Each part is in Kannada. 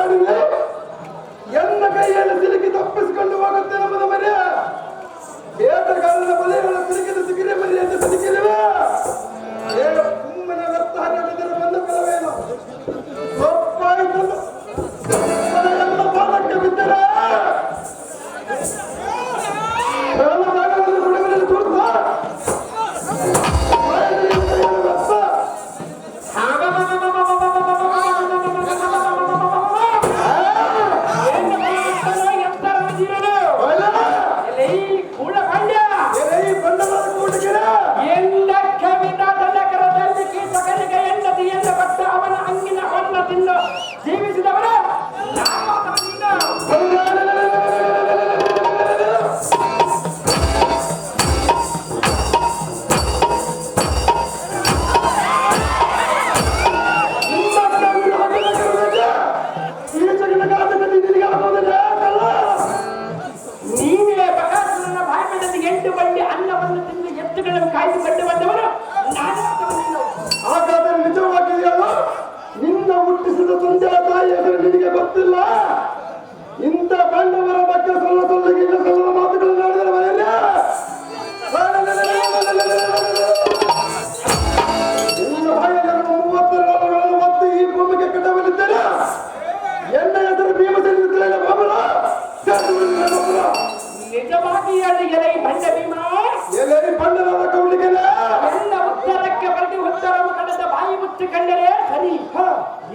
ಹೋರಾಡಿವೆ ಎನ್ನ ಕೈಯಲ್ಲಿ ಸಿಲುಕಿ ತಪ್ಪಿಸಿಕೊಂಡು ಹೋಗುತ್ತೆ ನಮ್ಮದ ಮರ್ಯ ಏಟಗಾರನ ಬಲೆಗಳ ಸಿಲುಕಿದ ಸಿಗಿರಿ ಮರ್ಯ ಅಂತ ಸಿಲುಕಿರುವೆ ಏನು ಸುಮ್ಮನೆ ವ್ಯರ್ಥ ಹಾಕಿದರೆ ಬಂದ ಫಲವೇನು ತಪ್ಪಾಯಿತು ಎಲ್ಲ ಪಾಲಕ್ಕೆ ಬಿದ್ದರೆ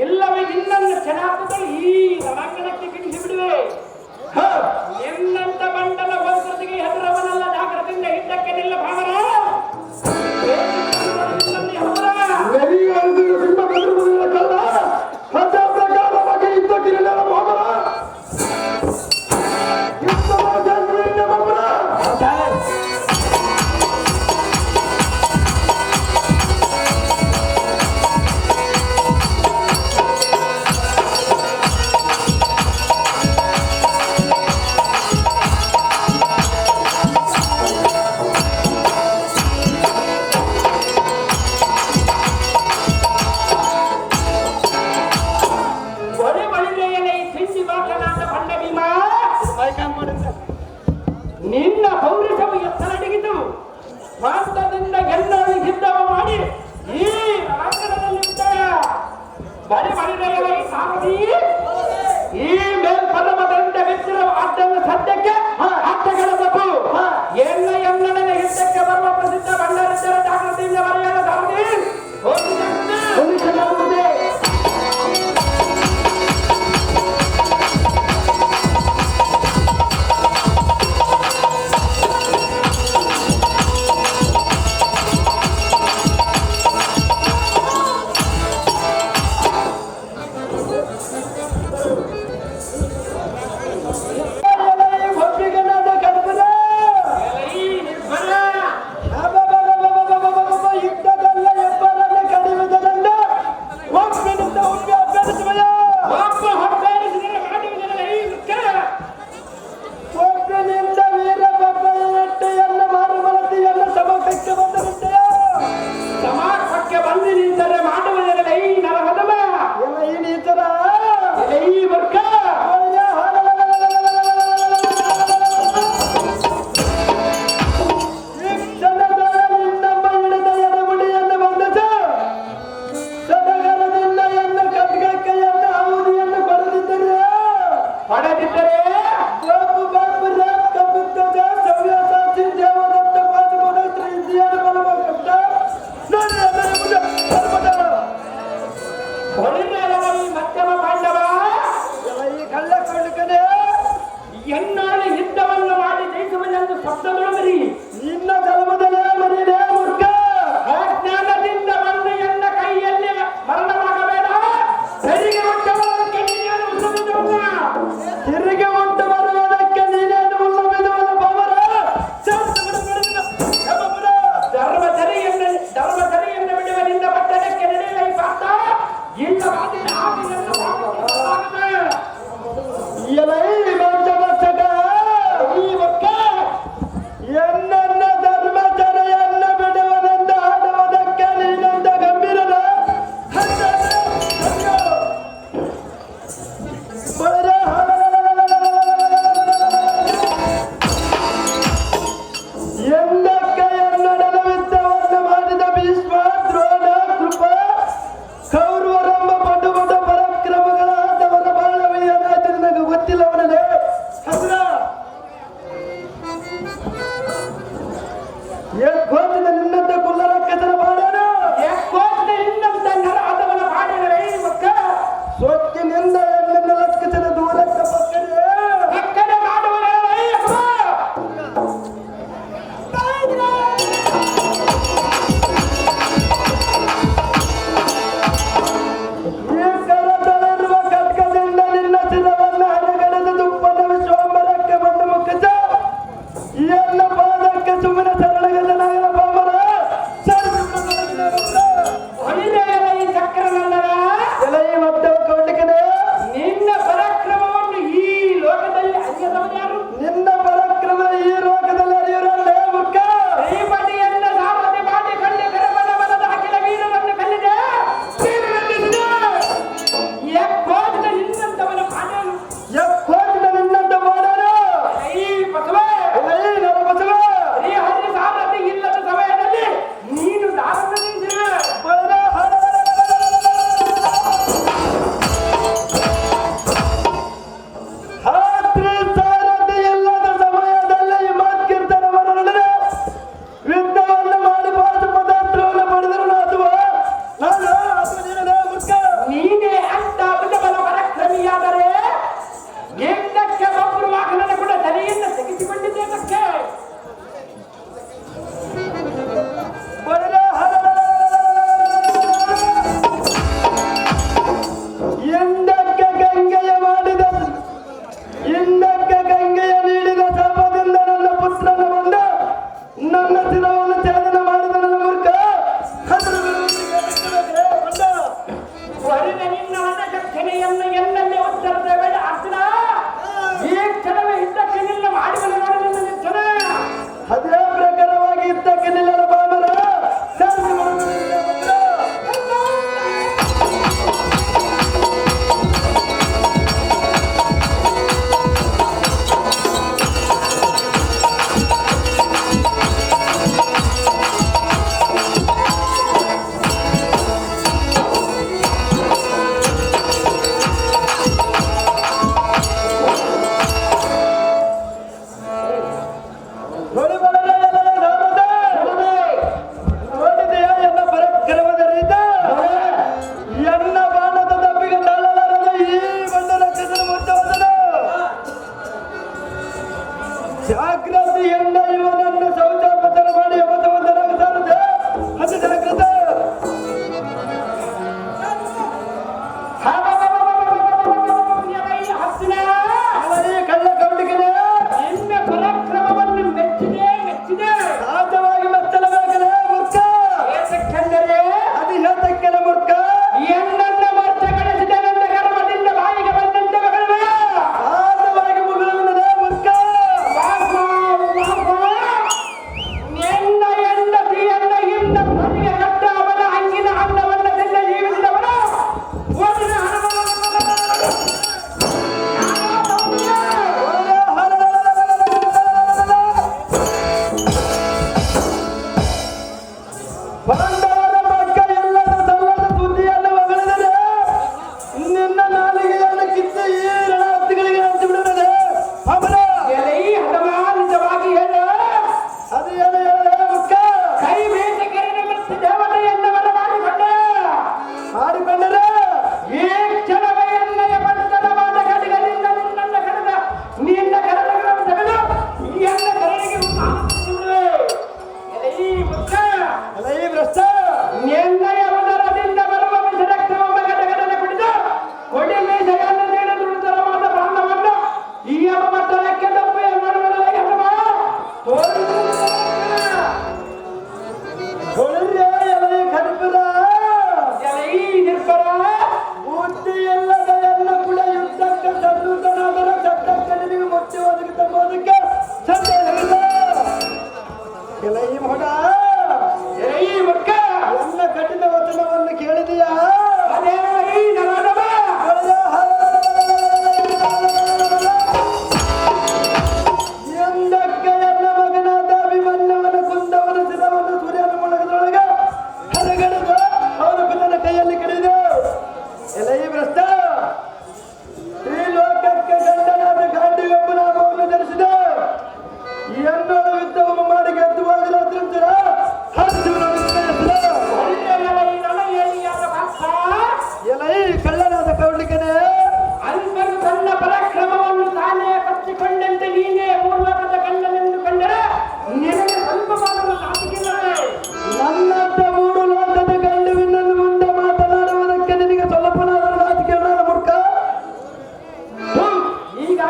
ಎಲ್ಲವೇ ನಿನ್ನನ್ನು ಚೆನ್ನಾಗಿ ಈ ರಣಾಂಗಣಕ್ಕೆ ಕಿಡಿಸಿ ಬಿಡುವೆ ಎನ್ನಂತ ಬಂಡಲ ಸಂಸ್ಕೃತಿಗೆ ಹೆದರವನಲ್ಲ ಜಾಗ್ರತೆಯಿಂದ ಇದ್ದಕ್ಕೆ ನಿಲ್ಲ ಭಾವರ ನಿನ್ನ ಪೌರುಷವು ಎತ್ತರಡಿಗಿತು ಸ್ವಾರ್ಥದಿಂದ ಎಲ್ಲರೂ ಯುದ್ಧವ ಮಾಡಿ ಈ ರಣಾಂಗಣದಲ್ಲಿ ಬಳಿ ಬಳಿದೆಯಲೈ ಸಾರಥಿ ಈ ಮೇಲ್ಪದಮದಿಂದ ಬಿದ್ದಿರುವ ಅಡ್ಡನ್ನು ಸದ್ಯಕ್ಕೆ ಅಡ್ಡಗಳ ತಪ್ಪು ಎಲ್ಲ ಎನ್ನಡನ ಯುದ್ಧಕ್ಕೆ ಬರುವ ಪ್ರಸಿದ್ಧ ಬಂಡರಿದ್ದರ ಜಾಗೃತಿಯಿಂದ ಬರೆಯಲು ಸಾರಥಿ ಹೋಲಿಸಲಾಗುತ್ತದೆ. ಒಪ್ಪಿಗೆ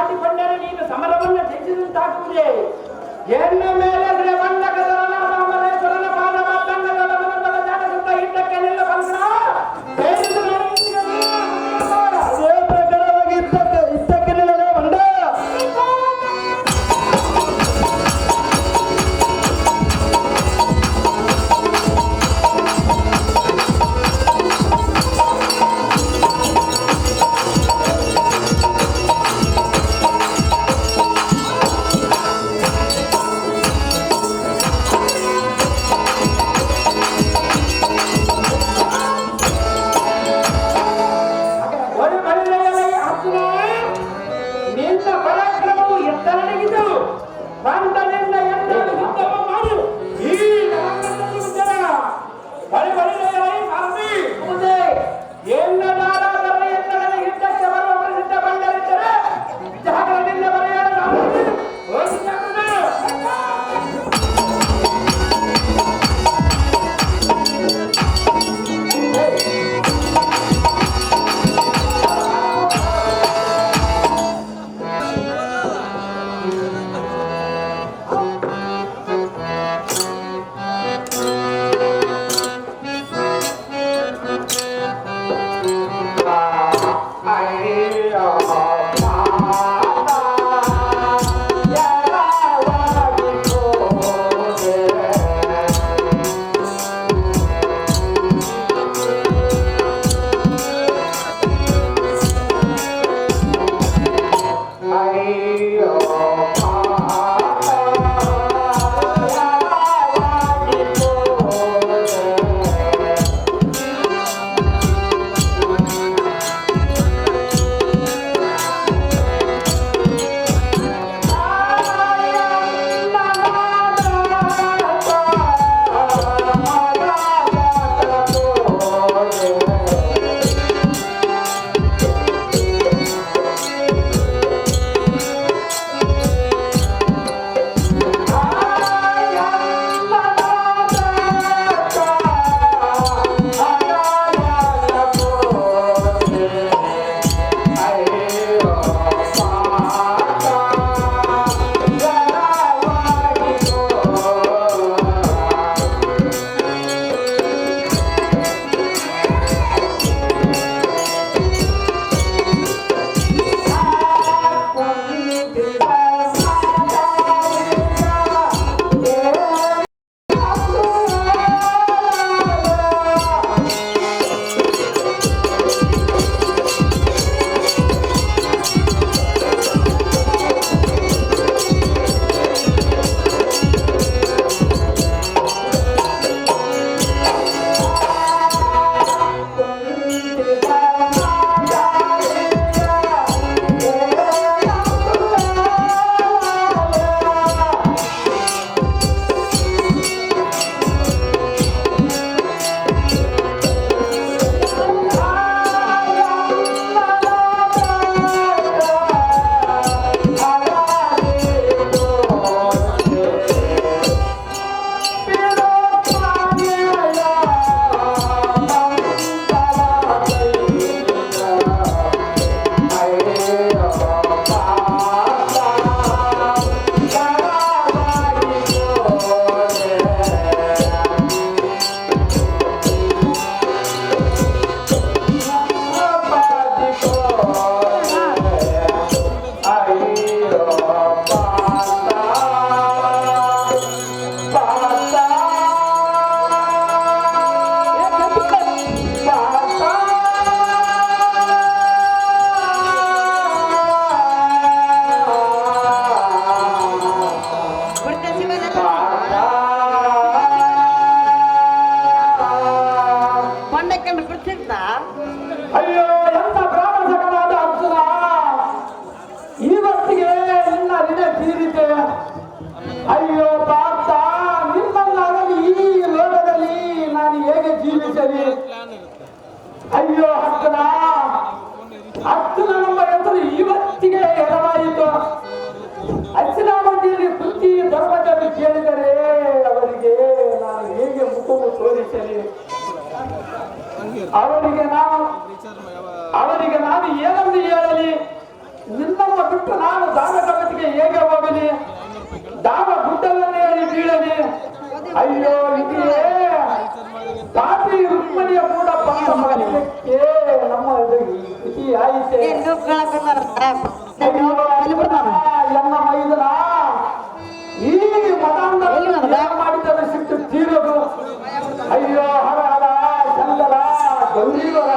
ಮಾಡಿಕೊಂಡರೆ ನೀನು ಸಮರವನ್ನು ಜಯಿಸಿದಂತಾಗುವುದೇ. ಎನ್ನ ಮೇಲೆ ಬಂಡಕದರನ ರಾಮರೇಶ್ವರನ ಪಾದ ಮಾತಂಗದ ಜಾಗಸುತ್ತ ಇದ್ದಕ್ಕೆ ನಿಲ್ಲ ಬಂದ ಅದೇ ಪ್ರಕಾರವಾಗಿ ಇದ್ದಕ್ಕೆ ನಿಲ್ಲಲೇ ಬಂದ. ಅಯ್ಯೋ ಅಕ್ಕನ ಅಕ್ಕನ ನಮ್ಮ ಹೆಸರು ಇವತ್ತಿಗೆ ಎರವಾಯಿತು. ಅಚ್ಚಿನ ಮಂದಿಯಲ್ಲಿ ಕೃತಿ ಧರ್ಮದಲ್ಲಿ ಕೇಳಿದರೆ ಅವರಿಗೆ ನಾನು ಹೇಗೆ ಮುಖವು ತೋರಿಸಲಿ? ಅವರಿಗೆ ನಾನು ಏನಂದು ಹೇಳಲಿ? ನಿನ್ನನ್ನು ಬಿಟ್ಟು ನಾನು ಅಯ್ಯೋ ಇದೆಯೇ ಪಾಪಿ ರುಕ್ಮಣಿಯ ಕೂಡ ಬಂದ ಮಗನಿಗೆ ನಮ್ಮ ಖುಷಿ ಆಯಿತೆ. ಎನ್ನ ಮೈದನ ಈ ಮತಾಂಧ ಮಾಡಿದರೆ ಸಿಟ್ಟು ತೀರೋದು. ಅಯ್ಯೋ ಹರ ಹರ ಚಂದರ ಗೌರೀವರ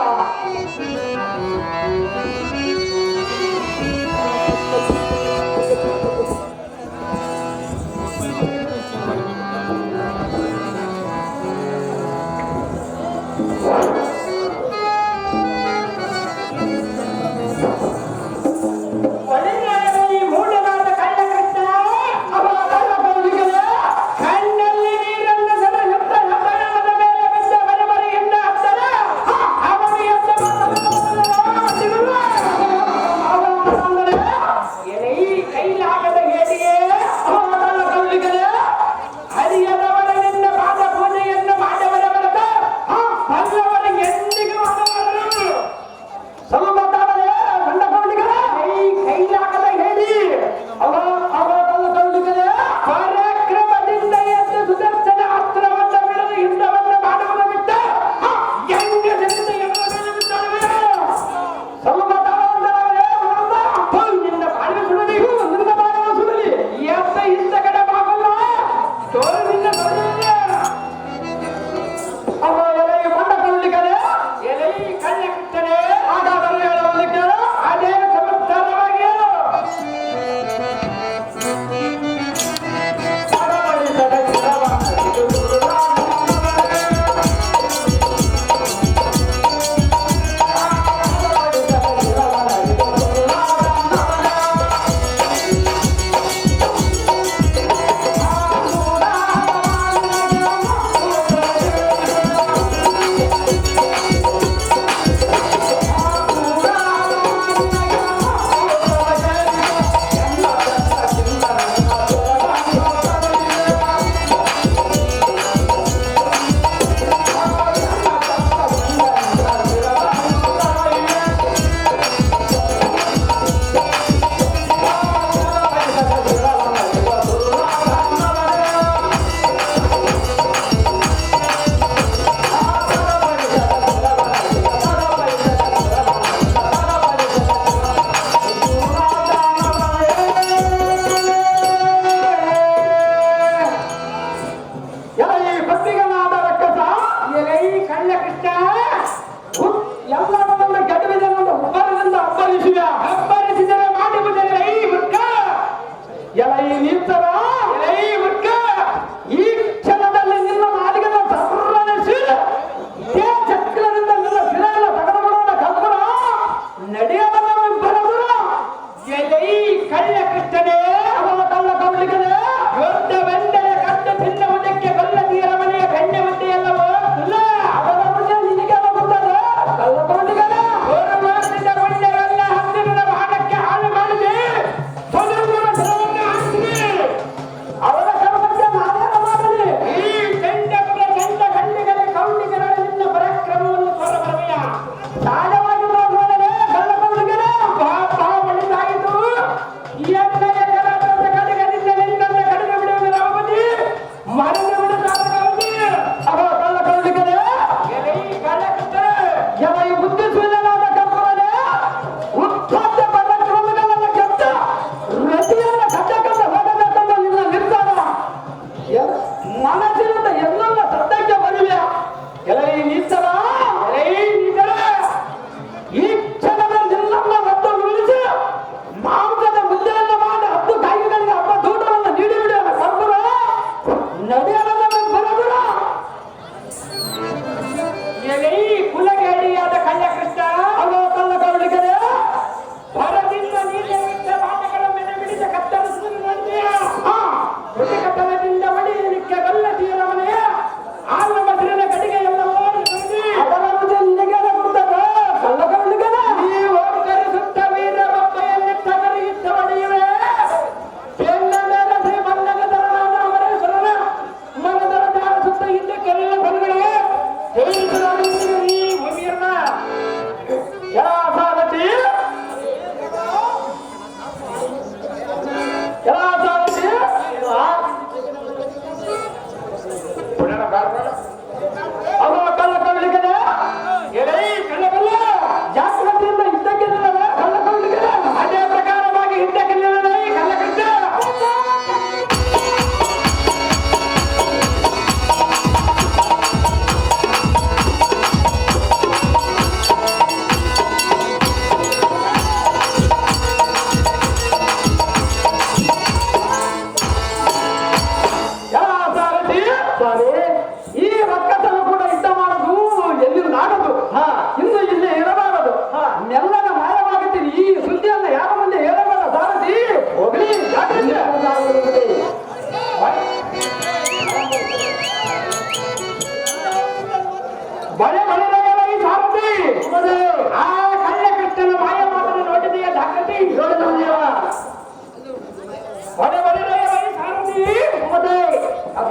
ಹೊಡೆ ಹೊಡೆರೆಯ ವೈ ಸಾರಥಿ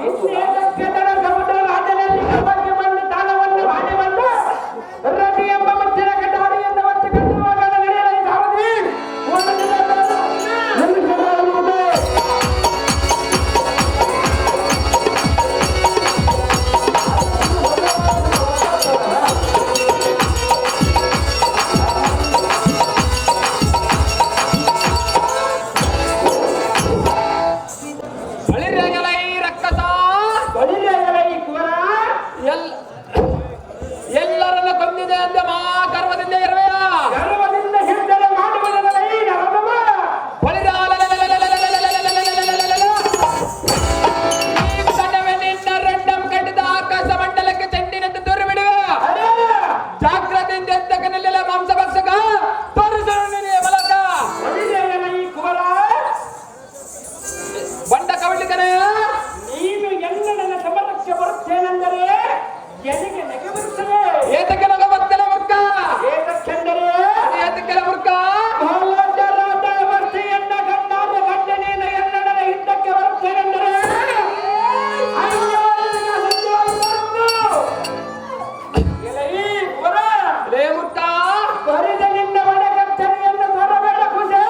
ಇನ್ನೇನಕ್ಕೆ ತಡ ಸಮುದ್ರ ರಾಜನಲ್ಲಿ ಕಬ್ಬಕ್ಕೆ ಬಂದು ತಾಳವನ್ನು ಮಾಡಿ ಬಂದು ರತಿ ಎಂಬ ಮಧ್ಯದ ಕಟಾರಿಯನ್ನು ಒತ್ತಿ ಕಟ್ಟುವಾಗ ನಡೆಯಲ ಈ ಸಾರಥಿ ಒಂದು ದಿನ ಎಲ್ಲರನ್ನ ಕೊಂದಿದೆ ಅಂದ ಮಾ ಗರ್ವದಿಂದ ಇರುವೆಯ ಗರ್ವದಿಂದ ಹಿಡಿದರೆ ಮಾಡುವುದಲ್ಲ ಈ ನರದಮ ನಿನ್ನ ರೆಡ್ಡಂ ಕಟ್ಟಿದ ಆಕಾಶ ಮಂಡಲಕ್ಕೆ ಚೆಂಡಿನಂತೆ ದೂರ ಬಿಡುವೆ ಜಾಗ್ರತೆಯಿಂದ ಎದ್ದಕನಲ್ಲೆಲ್ಲ ಮಾಂಸ ಭಕ್ಷಕ ತೋರಿಸಲು ಬಲಕ ಈ ಕುವರ ಬಂಡ ಕವಳಿಕನೇ ನೀನು ಎಲ್ಲ ನನ್ನ ಸಮರಕ್ಕೆ ಬರುತ್ತೇನೆಂದರೆ ಎಲ್ಲಿಗೆ ನಗೆ ಬರುತ್ತದೆ ಏತಕ್ಕೆ ನಗ ಬರ್ತಲೆ ಮುರ್ಕ ಏತಕ್ಕೆಂದರೆ ಏತಕ್ಕೆಲ್ಲ ಮುರ್ಕ ಮಹಾರಾಜರಾದ ವರ್ಷೆಯನ್ನ ಗಂಡಾದ ಗಂಡ ನೀನು ಎಲ್ಲಡನ ಯುದ್ಧಕ್ಕೆ ಬರುತ್ತೇನೆಂದರೆ ಅಯ್ಯೋ ನಿನಗೆ ಅಸಹ್ಯವಾಗಿ ಬರುವುದು. ಎಲೈ ಕುವರ, ಲೇ ಮುರ್ಕ ಬರಿದ ನಿನ್ನ ಮನೆಗತ್ತನೆಯನ್ನು ತರಬೇಡ ಕುಸೆ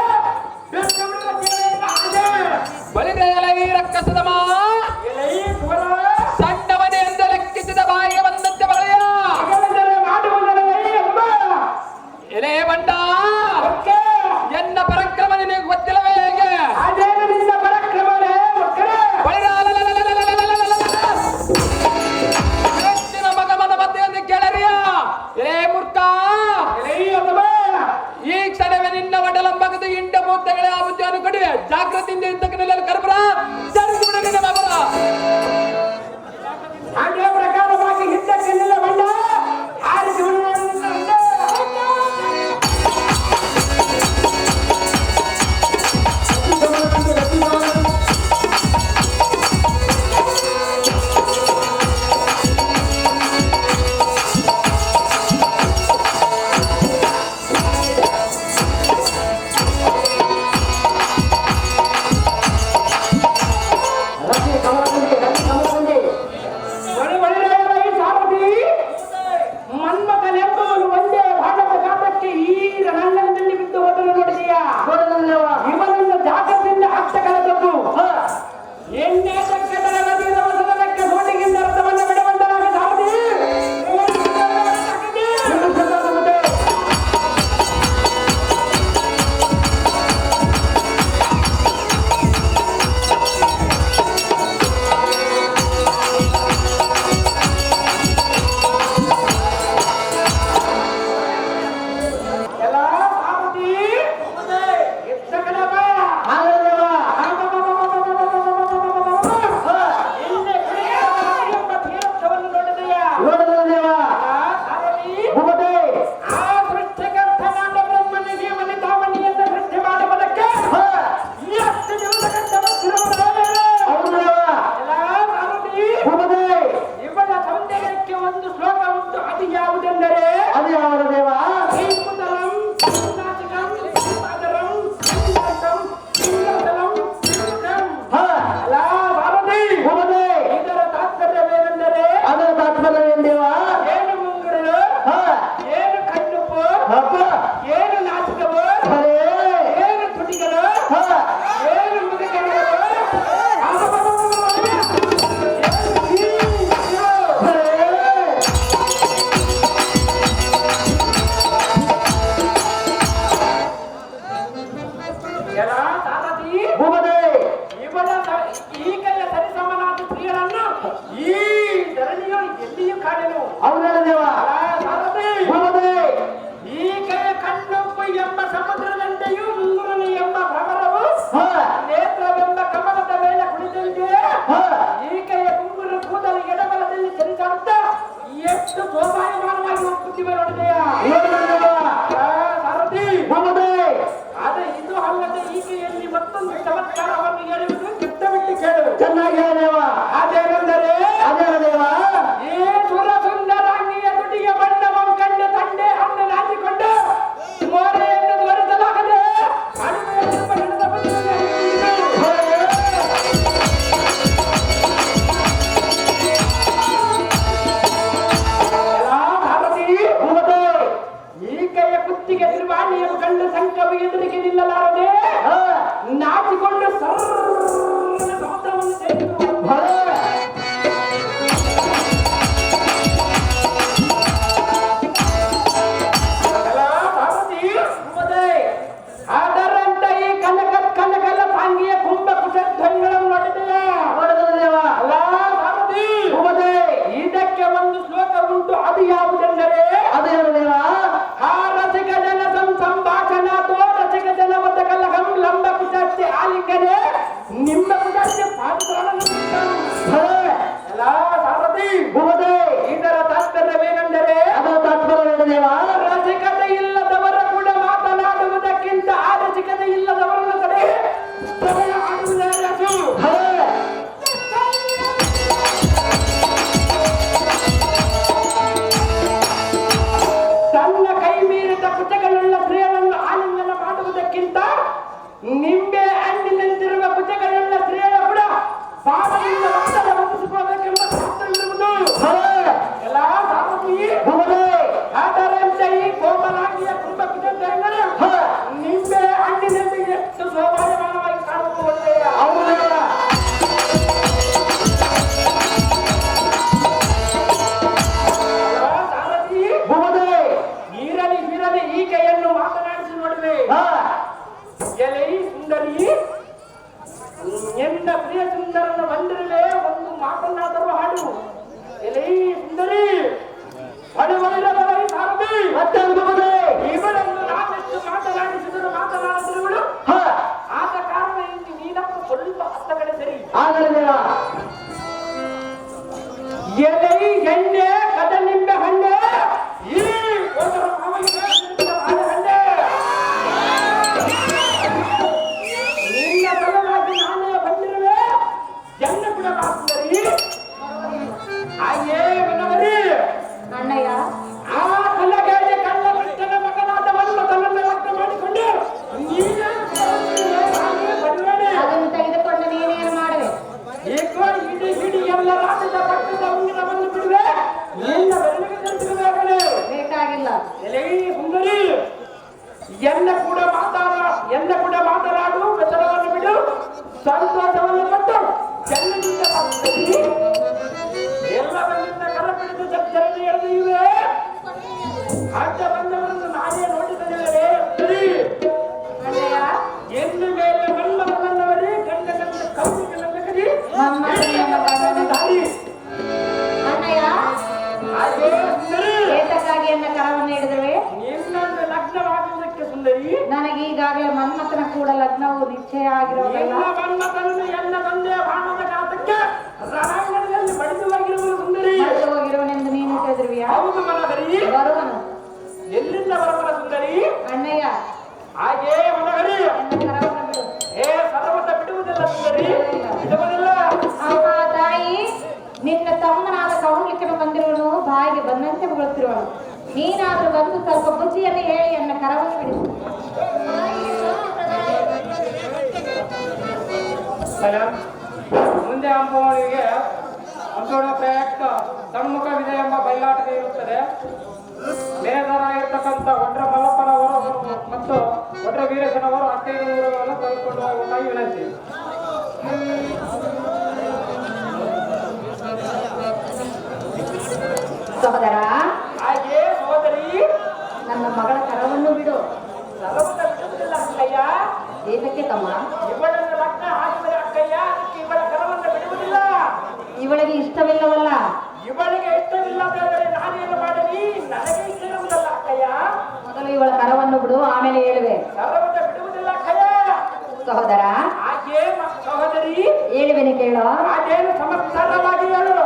ಬಿಟ್ಟು ಬಿಡುವ ಆಸೆ. ಬಲಿದೆಯಲ ಈ ರಕ್ಕಸದ ಮಾ ಎಲೈ ಕುವರ, ಸಣ್ಣ ಮನೆ ಎಂದು ಲೆಕ್ಕಿಸಿದ ಬಾಯಿಗೆ ಬಂದಂತೆ ಬಳೆಯ ಅಗಲದಲ್ಲಿ ಮಾಡುವುದಲ್ಲ ಈ ಅಮ್ಮ. ಎಲೆ ಬಂಡ ಒಕ್ಕೆ, ಎನ್ನ ಪರಾಕ್ರಮ ನಿನಗೆ ಗೊತ್ತಿಲ್ಲವೇ ಹೇಗೆ ಅದೇನು ನಿನ್ನ ಪರಾಕ್ರಮವೇ ಒಕ್ಕರೆ. ಹೆಚ್ಚಿನ ಮಗಮನ ಮಧ್ಯೆಯನ್ನು ಕೇಳರಿಯ ಎಲೆ ಮೂರ್ಖ ಎಲೈ ಅಮ್ಮ, ಈ ಕ್ಷಣವೇ ನಿನ್ನ ಒಡಲಂಬಗದ ಇಂಡ ಮೂರ್ತಿಗಳೇ ಆ ಬುದ್ಧಿಯನ್ನು ಕೊಡಿವೆ ಜಾಗೃತಿಯಿಂದ ಇದ್ದಕ್ಕಿನಲ್ಲಿ ಕರ್ಬರ ಜರುಗಿ ಬಿಡು ನಿನ್ನ ಮಗನ ಅದೇ ಪ್ರಕಾರವಾಗಿ ಹಿಂದಕ್ಕೆ ನಿಲ್ಲ ಬಂದ ಆರಿಸಿ ಬಿಡುವುದು ನಿನ್ನ ಹಿಂದೆ. ಒಳಗೊಳಗೆಲ್ಲ ಈ ಸಾರಥಿ ಮನ್ಮಥನೆಂಬುವನು ಒಂದೇ ಬಾಣದ ಗಾತ್ರಕ್ಕೆ ಈ ರಣಾಂಗಣದಲ್ಲಿ ಬಿದ್ದು ಹೋದನು ನೋಡಿದೆಯಾ? ಇವನನ್ನು ಜಾಗದಿಂದ ಹತ್ತ ಕಳೆದದ್ದು ಎಣ್ಣೆ ಚಕ್ಕದ ನದಿಯ ವಸನಕ್ಕೆ ಸೋಟಿಗಿಂದ ರಥವನ್ನು ಬಿಡಬಂದನಾಗ ಸಾರಥಿ ಎಲ್ಲ ಸಾರಥಿ ಎತ್ತ ಕಡೆ ಬಾ. ಎಣ್ಣೆ ಕುಡಿಯುವ ಎಂಬ ತೀರ್ಥವನ್ನು ನೋಡಿದೆಯಾ? ಸಾರಥಿ, ಆ ಸೃಷ್ಟಿಕರ್ತನಾದ ಬ್ರಹ್ಮನಿಗೆ ಮನಿತಾಮಣಿಯನ್ನು ಸೃಷ್ಟಿ ಮಾಡುವುದಕ್ಕೆ ಎಷ್ಟು ದಿವಸಗಂಟ ಇವನ ಸೌಂದರ್ಯಕ್ಕೆ ಒಂದು ಶ್ಲೋಕ ಉಂಟು. ಅದು ಯಾವುದೆಂದರೆ ಶ್ರೀಕುತಲಂ, ಶ್ರೀನಾಥಿಕಂ, ಶ್ರೀಪಾದರಂ, ಶ್ರೀನಾಥಂ, ಶ್ರೀನಾಥಲಂ, ಶ್ರೀಕಂ. ಅಲ್ಲ ಭಾರತಿ, ಇದರ ತಾತ್ಪರ್ಯವೇನೆಂದರೆ ಏನು ಮುಂಗುರುಳು, ಏನು ಕಣ್ಣುಪ್ಪು, ಏನು ನಾಚಿಕವು, ಏನು ತುಟಿಗಳು, ಏನು ಮುದುಕಗಳು, ಎಲ್ಲ ಸಾರಥಿ, ಇವನ ಈಗಲೇ ಸರಿಸಮನಾದ ಸ್ತ್ರೀಗಳನ್ನು ಈ ಧರಣಿಯು ಎಲ್ಲಿಯೂ ಕಾಣೆನು. ಸಾರಥಿ, ಈಗಲೇ ಕಣ್ಣೊಪ್ಪು ಎಂಬ ಸಮುದ್ರದಂತೆಯೂ ಮುಂಗುರುಳು ಎಂಬ ಭ್ರಮರವು ನೇತ್ರವೆಂಬ ಕಮಲದ ಮೇಲೆ ಕುಳಿತಂತೆ ಈಕೆಯ ಮುಂಗುರು ಕೂದಲು ಎಡಬಲದಲ್ಲಿ ಚಲಿಸುತ್ತಾ ಎಷ್ಟು ಶೋಭಾಯಮಾನವಾಗಿ ಹೋಗುತ್ತಿವೆ ನೋಡಿದೆಯಾ? ಸಾರಥಿ, ಆದರೆ ಇದು ಅಲ್ಲದೆ ಈಕೆಯಲ್ಲಿ ಮತ್ತೊಂದು ಚಮತ್ಕಾರವನ್ನು ಹೇಳುವುದು ಕೆಟ್ಟ ಬಿಟ್ಟು ಕೇಳು. ಚೆನ್ನಾಗಿ ಹೇಳದೇವ ಅದೇನೆಂದರೆ ಈ ಸುರ ಸುಂದರಾಂಗಿಯ ತುಟಿಯ ಬಣ್ಣವನ್ನು ಕಂಡ ತಂದೆ ಹಣ್ಣು ನಾಚಿಕೊಂಡು ಮೋರೆಯನ್ನು ತೋರಿಸಲಾಗದೆ ನಿಂಬೆ ಹಣ್ಣಿನಂತಿರುವ ಭುಜಗಳುಳ್ಳ ಸ್ತ್ರೀಯರ ಕೂಡ ಪಾದದಿಂದ ಒತ್ತಡ ಒಪ್ಪಿಸಿಕೊಳ್ಳಬೇಕೆಂಬ ಶಾಸ್ತ್ರವಿರುವುದು. ಎಲ್ಲ ಸಾರಥಿ ಆದರಂತೆ ಈ ಕೋಮಲಾಂಗಿಯ ಕುಟುಂಬ ಕುಟುಂಬ ನಿಂಬೆ ಹಣ್ಣಿನೊಂದಿಗೆ ಎಷ್ಟು ಶೋಭಾಯಮಾನವಾಗಿ ಕಾಣುತ್ತದೆ. ಸಾರಥಿ ಇರಲಿ ಇರಲಿ ಈಕೆಯನ್ನು ಮಾತನಾಡಿಸಿ ನೋಡುವೆ. ಎಲೆ ಸುಂದರಿ, ಎನ್ನ ಪ್ರಿಯ ಸುಂದರನ ಬಂದಿರಲೇ ಒಂದು ಮಾತನ್ನಾದರೂ ಹಾಡು. ಎಲೆ ಸುಂದರಿ ಬಡವರಿರಬಾರದು ಸಾರಥಿ. ಇವಳನ್ನು ನಾನೆಷ್ಟು ಮಾತನಾಡಿಸಿದರು ಮಾತನಾಡಿದರುಗಳು ಆದ ಕಾರಣ ಇಲ್ಲಿ ನೀನಪ್ಪ ಸ್ವಲ್ಪ ಹಸ್ತಗಳೇ ಸರಿ. ಎಲೆ ಎಣ್ಣೆ ಕದಲಿಂಬೆ ಹಣ್ಣೆ ಈ ಒಂದು ಹಣ್ಣೆ ನಿನ್ನ ಸಲುವಾಗಿ ನಾನೇ ಬಂದಿರುವೆ. ಎನ್ನ ಕೂಡ ಮಾತುಂದರಿ ಹಾಗೇ ಮನವರಿ ಅಣ್ಣಯ್ಯ ಆ ಕಲ್ಲಗೇಡಿ ಕಳ್ಳ ಕೃಷ್ಣನ ಮಗನಾದವನ್ನು ತನ್ನನ್ನು ಲಗ್ನ ಮಾಡಿಕೊಂಡು ನೀನೇ ಬಡವೇನೆ ಅದನ್ನು ತೆಗೆದುಕೊಂಡು ನೀನೇನು ಮಾಡುವೆ? ಏಕೋ ಇಡೀ ಇಡೀ ಎಲ್ಲ ರಾಜ್ಯದ ಪಟ್ಟದ ಉಂಗಿರವನ್ನು ಬಿಡುವೆ. ನಿನ್ನ ಬೆರಳಿಗೆ ತಿಳಿಸಬೇಕೇ ಬೇಕಾಗಿಲ್ಲ. ಎಲೆ ಸುಂದರಿ ಎನ್ನ ಕೂಡ ಮಾತನಾಡು, ಬೆಸರವನ್ನು ಬಿಡು, ಸಂತೋಷವನ್ನು ಪಟ್ಟು ಚೆನ್ನದಿಂದ ಎಲ್ಲವನ್ನಿಂದ ಕರ ಬಿಡಿದು ಚರಣೆ ಎಳೆದು ಇವೆ. ಅಡ್ಡ ಬಂದವರನ್ನು ನಾನೇ ನೋಡಿದರೆ ಸರಿ. ಅಣ್ಣಯ್ಯ ಎನ್ನು ಮೇಲೆ ಮನ್ಮಥ ಬಂದವರೇ ಗಂಡ ಗಂಡ ಕೌಮಿಗೆ ನನ್ನ ಕರಿ ದಾರಿ. ಅಣ್ಣಯ್ಯ ಹಾಗೇ ಸುಂದರಿ ಏತಕ್ಕಾಗಿ ಎನ್ನ ಕರವನ್ನು ಹಿಡಿದುವೆ? ನಿನ್ನನ್ನು ಲಗ್ನವಾಗುವುದಕ್ಕೆ ಸುಂದರಿ. ನನಗೆ ಈಗಾಗಲೇ ಮನ್ಮಥನ ಕೂಡ ಲಗ್ನವು ನಿಶ್ಚಯ ಆಗಿರೋದಲ್ಲ. ಎಲ್ಲ ಮನ್ಮಥನನ್ನು ಎನ್ನ ತಂದೆಯ ಬಾಣದ ಘಾತಕ್ಕೆ ರಣಾಂಗಣದಲ್ಲಿ ಬಡಿದುವಾಗಿರುವುದು ಸುಂದರಿ. ಮರೆತು ಹೋಗಿರುವನೆಂದು ನೀನು ತಿಳಿದಿರುವಿಯಾ? ಹೌದು ಮನಹರಿ. ಬರುವನು. ಎಲ್ಲಿಂದ ಬರಬರ ಸುಂದರಿ? ಅಣ್ಣಯ್ಯ ಹಾಗೇ ಮನಹರಿ. ಎನ್ನ ಕರವನ್ನು ಬಿಡು. ಸರ್ವತ ಬಿಡುವುದಿಲ್ಲ ಸುಂದರಿ, ಬಿಡುವುದಿಲ್ಲ. ಅಮ್ಮ ತಾಯಿ, ನಿನ್ನ ತಮ್ಮನಾದ ಕೌಂಡ್ಲಿಕ್ಕನ ಬಂದಿರುವನು ಬಾಯಿಗೆ ಬಂದಂತೆ ಹೊಗಳುತ್ತಿರುವನು. ನೀನಾದ್ರೂ ಬಂದು ಸ್ವಲ್ಪ ಬುದ್ಧಿಯನ್ನು ಹೇಳಿ ಎನ್ನ ಕರವನ್ನು ಬಿಡಿಸು. ಮುಂದೆ ಅಂಬುವನಿಗೆ ಅಂಬೋಣ ಪ್ರಯುಕ್ತ ಸಮ್ಮುಖವಿದೆ ಎಂಬ ಬಯಲಾಟಕ್ಕೆ ಇರುತ್ತದೆ. ಮೇಧರಾಗಿರ್ತಕ್ಕಂಥ ಒಡ್ರ ಮಲ್ಲಪ್ಪನವರು ಮತ್ತು ಒಡ್ರ ವೀರೇಶನವರು ಅಕ್ಕೈದು ಊರುಗಳನ್ನು ತೆಗೆದುಕೊಂಡು ಹೋಗುವುದಾಗಿ ವಿನಂತಿ. ಸಹೋದರ, ಹಾಗೆ ಸಹೋದರಿ, ನನ್ನ ಮಗಳ ಕರವನ್ನು ಬಿಡು. ಸರ್ವತ ಬಿಡುವುದಿಲ್ಲ ಅಕ್ಕಯ್ಯ. ಏತಕ್ಕೆ ತಮ್ಮ? ಇವಳನ್ನು ಲಗ್ನ ಹಾಕಿದರೆ ಅಕ್ಕಯ್ಯ, ಅದಕ್ಕೆ ಇವಳ ಕರವನ್ನು ಬಿಡುವುದಿಲ್ಲ. ಇವಳಿಗೆ ಇಷ್ಟವಿಲ್ಲವಲ್ಲ. ಇವಳಿಗೆ ಇಷ್ಟವಿಲ್ಲದಾದರೆ ನಾನೇನು ಮಾಡಲಿ? ನನಗೆ ಇಷ್ಟವಿರುವುದಲ್ಲ ಅಕ್ಕಯ್ಯ. ಮೊದಲು ಇವಳ ಕರವನ್ನು ಬಿಡು, ಆಮೇಲೆ ಹೇಳುವೆ. ಸರ್ವತ ಬಿಡುವುದಿಲ್ಲ ಅಕ್ಕಯ್ಯ. ಸಹೋದರ, ಹಾಗೆ ಸಹೋದರಿ, ಹೇಳುವೆನು ಕೇಳೋ. ಅದೇನು ಸಮರ್ಥವಾಗಿ ಹೇಳು.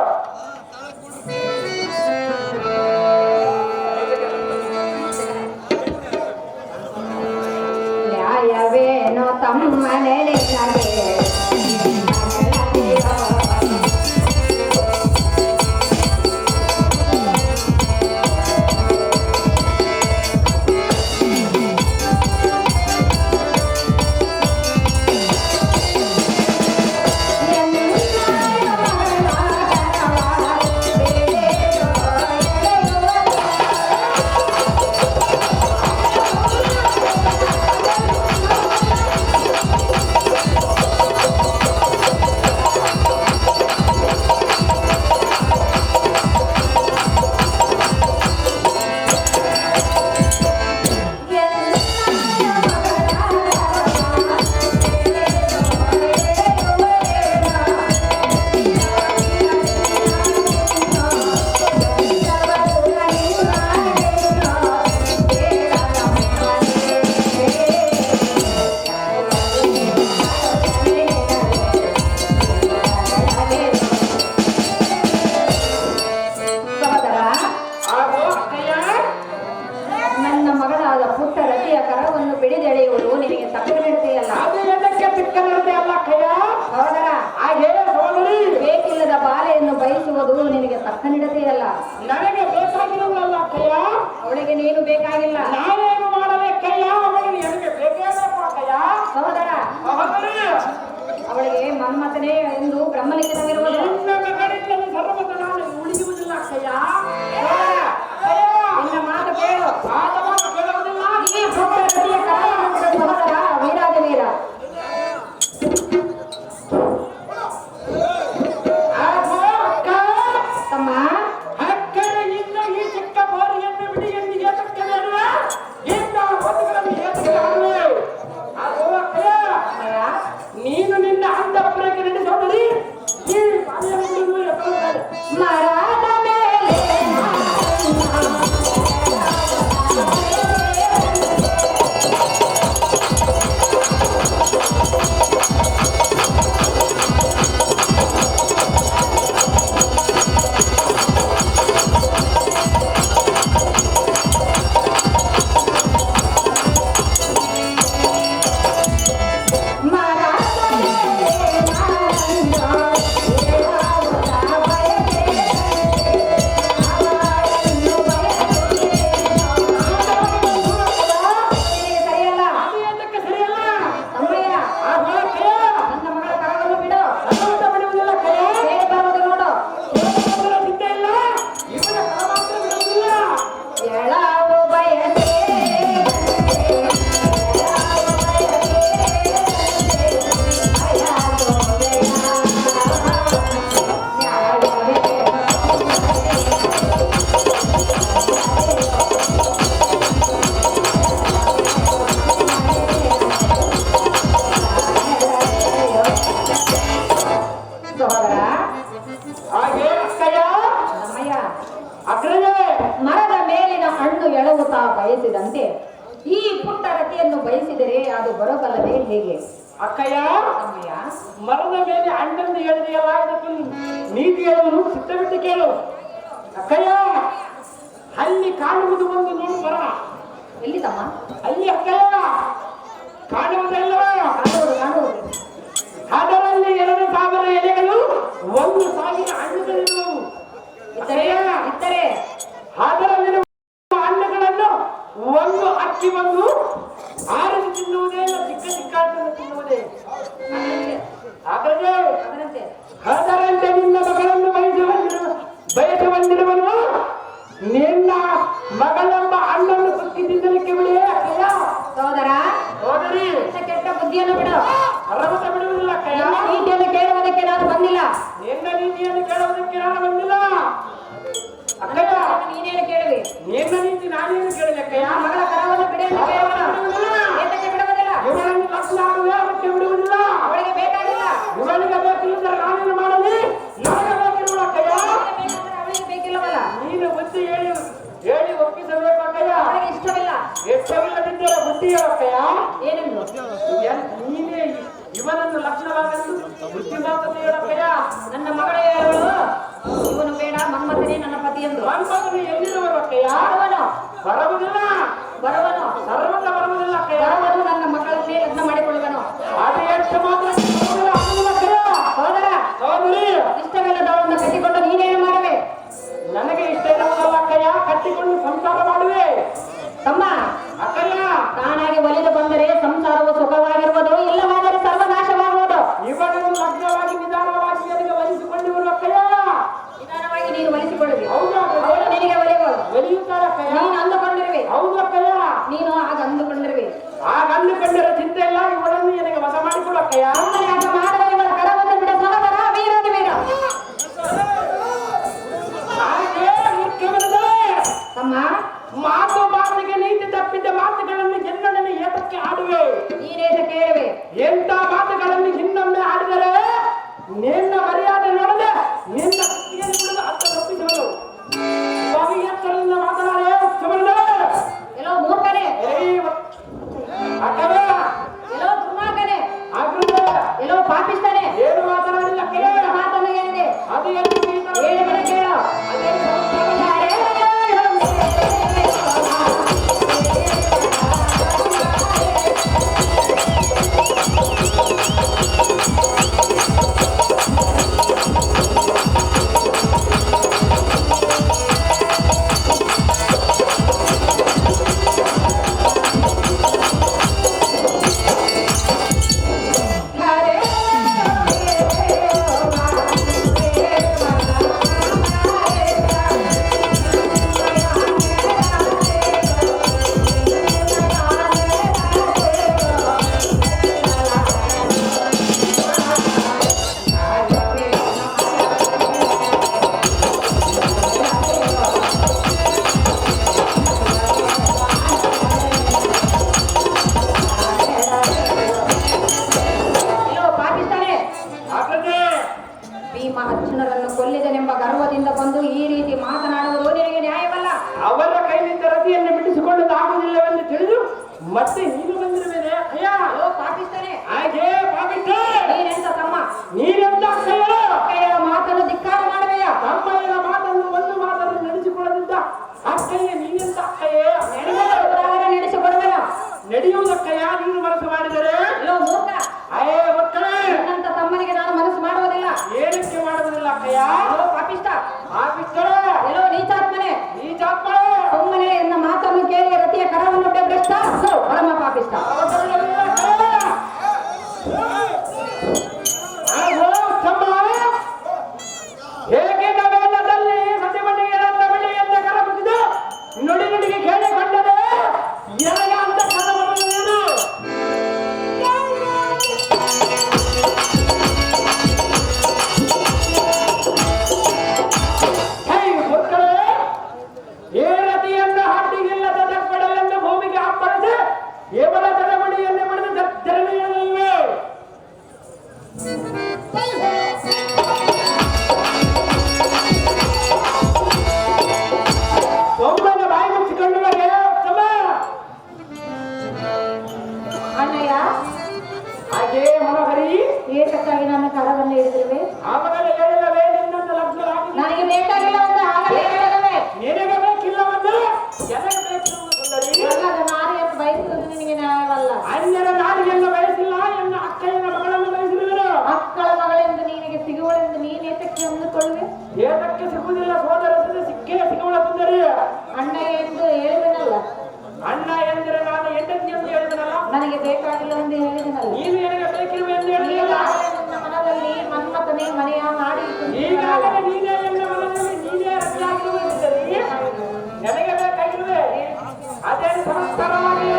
ನ್ಯಾಯವೇನೋ ತಮ್ಮನೇ ನನಗೆ ಮನ್ಮಥನೇ ಎಂದು ಬ್ರಹ್ಮಲಿಖಿತವಿರುವುದು. ನಿನ್ನ ಮಗಳಿಂದಲೂ ಸರ್ವದ ನಾನು ಉಳಿಯುವುದಿಲ್ಲ ಅಕ್ಕಯ್ಯ. ನಿನ್ನ ಮಾತು ಕೇಳು. ಮಾತವನ್ನು ಕೇಳುವುದಿಲ್ಲ. ಈ ಪುಟ್ಟ ರತಿಯ ಕಾರಣವಂತರ ಸಹೋದರ ವೀರಾದ ವೀರ. ಆಗೋ ಅಕ್ಕ, ತಮ್ಮ ಅಕ್ಕಯ್ಯಿಂದ ಈ ಚಿಕ್ಕ ಬೋರಿಯನ್ನು ಬಿಡಿ ಎಂದು ಏತಕ್ಕೆ ಬೇಡವೆ? ಇಂಥ ಹೊತ್ತುಗಳನ್ನು ಏತಕ್ಕೆ ಆಡುವೆ? ಆಗೋ ಅಕ್ಕಯ್ಯ, ನೀನು ನಿನ್ನ ಅಂತಃಪುರಕ್ಕೆ ನಡೆಸೋದರಿ ಈ ಬಾಲ್ಯವನ್ನು ಎತ್ತುತ್ತಾರೆ. ಮರದ ಮೇಲೆ ಸರಿಯಲ್ಲ ಅದು ಏತಕ್ಕೆ ಸರಿಯಲ್ಲ? ತಮ್ಮಯ್ಯ, ಆಗೋ ಅಕ್ಕಯ್ಯ, ನನ್ನ ಮಗಳ ಕರವನ್ನು ಬಿಡು. ನನ್ನಂತ ಬಿಡುವುದಿಲ್ಲ ಅಕ್ಕಯ್ಯ. ಹೇಗೆ ಬರುವುದು ನೋಡು. ಇವನ ಸಿದ್ಧ ಇಲ್ಲ, ಇವನ ಕರ ಮಾತ್ರ ಬಿಡುವುದಿಲ್ಲ. ಎಳವು ಬಯಕೆ ಸಹೋದರ ಹಾಗೆ ಅಕ್ಕಯ್ಯ, ತಮ್ಮಯ್ಯ, ಅಗ್ರಜೆ, ಮರದ ಮೇಲಿನ ಹಣ್ಣು ಎಳವುತ್ತಾ ಬಯಸಿದಂತೆ ಈ ಪುಟ್ಟ ರತಿಯನ್ನು ಬಯಸಿದರೆ ಅದು ಬರೋಬಲ್ಲದೆ ಹೇಗೆ? ಅಕ್ಕಯ್ಯ, ತಮ್ಮಯ್ಯ, ಮರದ ಮೇಲೆ ಹಣ್ಣನ್ನು ಹೇಳಿದೆಯಲ್ಲ, ಇದಕ್ಕೆ ನೀತಿ ಹೇಳುವುದು ಸಿದ್ಧವಿಟ್ಟು ಕೇಳು. ಅಕ್ಕಯ್ಯ, ಅಲ್ಲಿ ಕಾಣುವುದು ಒಂದು ನೋಡು ಮರ. ಎಲ್ಲಿ ತಮ್ಮ? ಅಲ್ಲಿ ಅಕ್ಕಯ್ಯ ಕಾಣುವುದಲ್ಲವ, ಕಾಣುವುದು ಕಾಣುವುದು. ಅದರಲ್ಲಿ 2,000 ಎಲೆಗಳು, 1,000 ಹಣ್ಣುಗಳಿರುವವು. ಇತ್ತರೆ ಇತ್ತರೆ ಅದರಲ್ಲಿರುವ ಹಣ್ಣುಗಳನ್ನು ಒಂದು ಅಕ್ಕಿ ಬಂದು ಆರಿಸಿ ತಿನ್ನುವುದೇ ಇಲ್ಲ, ಚಿಕ್ಕ ಚಿಕ್ಕ ಹಣ್ಣನ್ನು ತಿನ್ನುವುದೇ. ಹಾಗಾದ್ರೆ ಅದರಂತೆ ಅದರಂತೆ ನಿನ್ನ ಮಗಳನ್ನು ಬಯಸುವಂದಿರುವನು ನಿನ್ನ ಮಗಳೆಂಬ ಹಣ್ಣನ್ನು ಕುಕ್ಕಿ ತಿನ್ನಲಿಕ್ಕೆ ಬಿಡಿ ಅಕ್ಕಯ್ಯ. ಸಹೋದರ, ಹೋದರಿ ಕೆಟ್ಟ ಕೆಟ್ಟ ಬುದ್ಧಿಯನ್ನು ಬಿಡು. ಅರವತ್ತ ಬಿಡುವುದಿಲ್ಲ ಅಕ್ಕಯ್ಯ. ನಿನ್ನ ನೀತಿಯನ್ನು ಕೇಳುವುದಕ್ಕೆ ನಾನು ಬಂದಿಲ್ಲ. ನಿನ್ನ ನೀತಿಯನ್ನು ಕೇಳುವುದಕ್ಕೆ ನಾನು ಬಂದಿಲ್ಲ ಅಕ್ಕಯ್ಯ. ನೀನೇನು ಕೇಳುವೆ? ನಿನ್ನ ನೀತಿ ನಾನೇನು ಕೇಳಿದೆ ಅಕ್ಕಯ್ಯ. ಆ ಮಗಳ ಕರವನ್ನು ಬಿಡಿ ಎಂದು ಕೇಳುವನು. ಏತಕ್ಕೆ ಬಿಡುವುದಿಲ್ಲ? ಇವಳನ್ನು ಲಕ್ಷಣ ಆಡುವೆ, ಅದಕ್ಕೆ ಬಿಡುವುದಿಲ್ಲ. ಅವಳಿಗೆ ಬೇಕಾಗಿಲ್ಲ. ಇವಳಿಗೆ ಬೇಕಿಲ್ಲದ ನಾನೇನು ಮಾಡಲಿ? ನನಗೆ ಬೇಕಿರುವ ಅಕ್ಕಯ್ಯ. ಬೇಕಾದರೆ ಅವಳಿಗೆ ಬೇಕಿಲ್ಲವಲ್ಲ. ನೀನು ಬುದ್ಧಿ ಹೇಳಿ ಒಪ್ಪಿಸಬೇಕು ಅಕ್ಕಯ್ಯ. ಅವಳಿಗೆ ಇಷ್ಟವಿಲ್ಲ. ಇಷ್ಟವಿಲ್ಲದಿದ್ದರೆ ಬುದ್ಧಿ ಅಕ್ಕಯ್ಯ. ಏನೆಂದು? ನೀನೇ ಇವನನ್ನು ಲಕ್ಷಣವಾಗಲು ಬುದ್ಧಿ ಮಾತನ್ನು ಹೇಳಕ್ಕಯ್ಯ. ನನ್ನ ಮಗಳ ಹೇಳುವಳು, ಇವನು ಬೇಡ, ಮನ್ಮಥನೇ ನನ್ನ ಪತಿ ಎಂದು. ಮನ್ಮಥನು ಎಲ್ಲಿರುವರು ಅಕ್ಕಯ್ಯ? ಬರುವನು ಬರುವುದಿಲ್ಲ, ಬರುವನು ಸರ್ವತ ಬರುವುದಿಲ್ಲ ಅಕ್ಕಯ್ಯ. ಬರುವನು ನನ್ನ ಮಗಳನ್ನೇ ಲಗ್ನ ಮಾಡಿಕೊಳ್ಳುವನು. ಅದು ಎಷ್ಟು ಮಾತ್ರ ಬರುವುದಿಲ್ಲ, ಆಗುವುದಿಲ್ಲ ಅಕ್ಕಯ್ಯ. ಸಹೋದರ, ಸಹೋದರಿ, ಇಷ್ಟವಿಲ್ಲದವಳನ್ನು ಕಟ್ಟಿಕೊಂಡು ನೀನೇನು ಮಾಡುವೆ? ನನಗೆ ಇಷ್ಟ ಇರುವುದಲ್ಲ ಅಕ್ಕಯ್ಯ, ಕಟ್ಟಿಕೊಂಡು ಸಂಸಾರ ಮಾಡುವೆ ತಮ್ಮ. ಅಕ್ಕಯ್ಯ. ತಾನಾಗಿ ಒಲಿದು ಬಂದರೆ ಸಂಸಾರವು ಸುಖವಾಗಿರುವುದು, ಇಲ್ಲವಾದರೆ ಸರ್ವನಾಶವಾಗುವುದು. ಇವನನ್ನು ಲಗ್ನವಾಗಿ ನಿಧಾನವಾಗಿ ನನಗೆ ವಹಿಸಿಕೊಂಡಿವರು ಅಕ್ಕಯ್ಯ. ನಿಧಾನವಾಗಿ ನೀನು ಒಲಿಸಿಕೊಳ್ಳುವೆ, ಹೌದಾ ಅವಳು ನಿನಗೆ ಒಲಿಯುವಳು. ಒಲಿಯುತ್ತಾರೆ ಅಕ್ಕಯ್ಯ. ನೀನು ಅಂದುಕೊಂಡಿರುವೆ, ಹೌದು ಅಕ್ಕಯ್ಯ. ನೀನು ಆಗ ಅಂದುಕೊಂಡಿರುವೆ. ಆ ಗಂಡು ಕಂಡರ ಚಿಂತೆ ಇಲ್ಲ, ಇವಳನ್ನು ನನಗೆ ವಶ ಮಾಡಿಕೊಳ್ಳು ಅಕ್ಕಯ್ಯ. ಆಗ ಮಾಡುವ ಇವಳ ಕರವನ್ನು ಬಿಡ ಸಹೋದರ, ವೀರಾದಿ ವೀರ. ಹಾಗೆ ಮುಖ್ಯವಿರುತ್ತದೆ. ತಮ್ಮ, ಮಾತು ಮಾತಿಗೆ ನೀತಿ ತಪ್ಪಿದ್ದ ಮಾತುಗಳನ್ನು ಎನ್ನೊಡನೆ ಏತಕ್ಕೆ ಆಡುವೆ? ನೀನೇತ ಕೇಳುವೆ? ಎಂತ ಮಾತುಗಳನ್ನು ಇನ್ನೊಮ್ಮೆ ಆಡಿದರೆ ನಿನ್ನ ಮರ್ಯಾದೆ ನೋಡದೆ ನಿನ್ನ ಕತ್ತಿಯನ್ನು ಬಿಡಲು ಅರ್ಥ ತಪ್ಪಿಸುವುದು. ಎತ್ತರದಿಂದ ಮಾತನಾಡೇ ಉತ್ತಮರೇ. ಎಲ್ಲೋ ಮೂರ್ಖನೇ, ಅಕ್ಕವೇ, ಎಲ್ಲೋ ದುರ್ಮಾರ್ಗನೇ, ಆಗ್ರಹೇ, ಎಲ್ಲೋ ಪಾಪಿಷ್ಟನೇ, ಏನು ಮಾತನಾಡಿಲ್ಲ ಅಕ್ಕಯ್ಯ. ಎಂತ ಮಾತನ್ನು ಹೇಳಿದೆ? ಅದು ಎಂದು ಈ ತರ ಹೇಳಿದರೆ ಕೇಳು. ಅದೇ ಸಂಸ್ಕಾರ. ಹರೇ ಮತ್ತೆ ನೀನು ಬಂದಿರುವೇನೆ ಅಯ್ಯ ಓ ಪಾಕಿಸ್ತಾನೆ ಹಾಗೆ ಪಾಪಿಟ್ಟು ನೀನೆಂತ ತಮ್ಮ ನೀನೆಂತ ಅಕ್ಕಯ್ಯ ಅಕ್ಕಯ್ಯರ ಮಾತನ್ನು ಧಿಕ್ಕಾರ ಮಾಡುವೆಯ ತಮ್ಮಯ್ಯನ ಮಾತನ್ನು ಒಂದು ಮಾತನ್ನು ನಡೆಸಿಕೊಳ್ಳದಿದ್ದ ಅಕ್ಕಯ್ಯ ನೀನೆಂತ ಅಕ್ಕಯ್ಯ ನಡೆಸಿಕೊಡುವೆಯ ನಡೆಯುವುದಕ್ಕಯ್ಯ ನೀನು ಮನಸ್ಸು ಮಾಡಿದರೆ ಅಲ್ಲೋ ಮೂರ್ಖ ಅಯ್ಯೇ ಮಕ್ಕಳೇ ನನ್ನಂತ ತಮ್ಮನಿಗೆ ನಾನು ಮನಸ್ಸು ಮಾಡುವುದಿಲ್ಲ ಏನಕ್ಕೆ ಮಾಡುವುದಿಲ್ಲ ಅಕ್ಕಯ್ಯ ಅಲ್ಲೋ ಪಾಪಿಷ್ಟ ಪಾಪಿಷ್ಟರೇ ಎಲ್ಲೋ ನೀಚಾತ್ಮನೆ ನೀಚಾತ್ಮರೇ ಸುಮ್ಮನೆ ಎನ್ನ ಮಾತನ್ನು ಕೇಳಿ ರತಿಯ ಕರವನ್ನು ಭ್ರಷ್ಟ ಪರಮ ಪಾಪಿಷ್ಟ ಹೇಗೆ ನವೆಲ್ಲದಲ್ಲಿ ಸತಿಮಣಿಗೆ ನನ್ನ ಬಳಿಯಿಂದ ಕರಬಿದ್ದು ನುಡಿ ನುಡಿಗೆ ಕೇಳಿಕೊಂಡರೆ ಎನಗೆ ಅಂತ ಕರಬರುವುದು ಮಕ್ಕಳೇ ಏ ರತಿಯನ್ನು ಹಾಟಿಗಿಲ್ಲದ ದಕ್ಕಡಲೆಂದು ಭೂಮಿಗೆ ಅಪ್ಪಳಿಸಿ ಕೇವಲ ತಲೆಮಣಿಯನ್ನು ಪಡೆದು ಧರಣಿಯಲ್ಲಿವೆ ಒಮ್ಮನ ಬಾಯಿ ಮುಚ್ಚಿಕೊಂಡು ಅಣ್ಣಯ್ಯ ಹಾಗೆ ಮನೋಹರಿ ಏತಕ್ಕಾಗಿ ನನ್ನ ಕರವನ್ನು ಹಿಡಿದಿರುವೆ ಆವಾಗಲೇ ಹೇಳಿಲ್ಲವೇ ನಿನ್ನನ್ನು ಲಗ್ನರಾಗಿ ನನಗೆ ಬೇಕಾಗಿಲ್ಲ ಅಂತ ಆಗಲೇ ಹೇಳಿದವೆ ನಿನಗೆ ಬೇಕಿಲ್ಲವಂದ್ರೆ ಎನಗೆ ಬೇಕಿರುವುದು ಸುಂದರಿ ಅಲ್ಲದ ನಾರಿಯನ್ನು ಬಯಸುವುದು ನಿನಗೆ ನ್ಯಾಯವಲ್ಲ ಅನ್ಯರ ನಾಡಿಯನ್ನು ಬಯಸಿಲ್ಲ ಎನ್ನ ಅಕ್ಕಯ್ಯನ ಮಗಳನ್ನು ಬಯಸಿರುವರು ಮಕ್ಕಳ ಮಗಳೆಂದು ನಿನಗೆ ಸಿಗುವಳೆಂದು ನೀನೇತಕ್ಕೆ ಅಂದುಕೊಳ್ಳುವೆ ಏತಕ್ಕೆ ಸಿಗುವುದಿಲ್ಲ ಸೋದರ ಸಿಕ್ಕೇ ಸಿಗುವಳ ಸುಂದರಿ ಅಣ್ಣ ಎಂದು ಹೇಳಿದನಲ್ಲ ಅಣ್ಣ ಎಂದರೆ ನಾನು ಹೆಂಡತಿ ಎಂದು ಹೇಳಿದನಲ್ಲ ನನಗೆ ಬೇಕಾಗಿಲ್ಲ ಎಂದು ಹೇಳಿದನಲ್ಲ ನೀನು ನನಗೆ ಬೇಕಿರುವೆ ಎಂದು ಹೇಳಿಲ್ಲ ನನ್ನ ಮನದಲ್ಲಿ ಮನ್ಮಥನೇ ಮನೆಯ ಮಾಡಿ ಈಗಾಗಲೇ ನೀನೇ ಎನ್ನ ಮನದಲ್ಲಿ ನೀನೇ ರಚನೆಯಾಗಿರುವೆ ಸುಂದರಿ ನನಗೆ ಬೇಕಾಗಿರುವೆ ಅದೇ ಸಂಸ್ಕಾರವಾಗಿ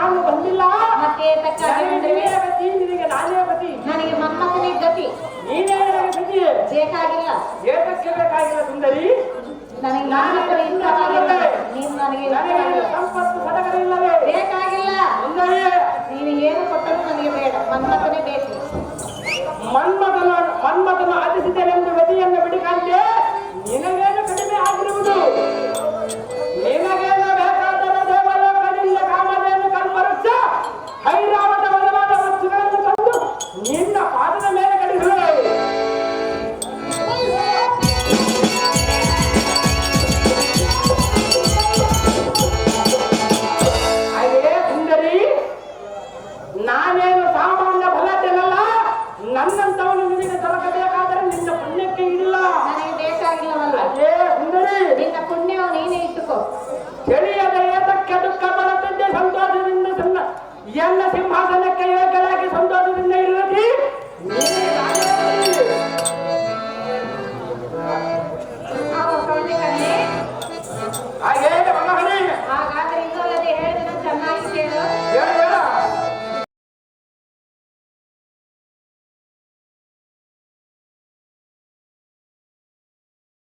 ನಾನು ಬಂದಿಲ್ಲ. ಮತ್ತೆ ತಕ್ಕಾಗಿ ನಿನಗೆ ಗತಿ, ನಿನಗೆ ನಾನೇ ಗತಿ. ನನಗೆ ಮನ್ಮಥನೇ ಗತಿ ನೀನೇ ನನಗೆ ಗತಿ. ಬೇಕಾಗಿಲ್ಲ. ಏತಕ್ಕೆ ಬೇಕಾಗಿಲ್ಲ ಸುಂದರಿ? ನನಗೆ ನಾನು ಇಷ್ಟವಾಗಿಲ್ಲ. ನೀನು ನನಗೆ ನನಗೆ ಸಂಪತ್ತು